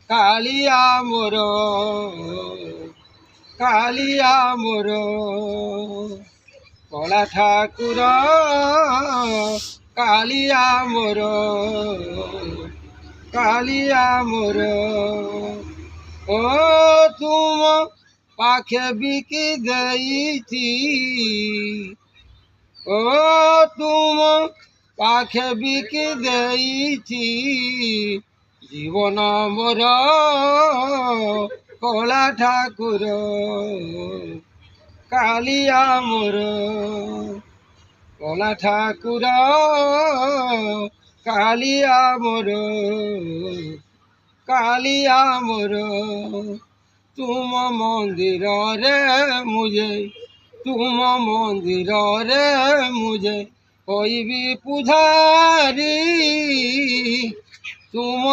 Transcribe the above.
কালিয়া মোর কালিয়া মোর কলা ঠাকুর কালিয়া মোর কালিয়া মোর ও তুম পাখে বিকি দেইছি ও তুম পাখে বিকি দেইছি জীবন মোর কলা ঠাকুর কালিয়া মোর কলা ঠাকুর কালিয়া মোর কালিয়া মোর তুম মন্দির রে মুঝে তুম মন্দির রে মুঝে কইবি পুধারি তুম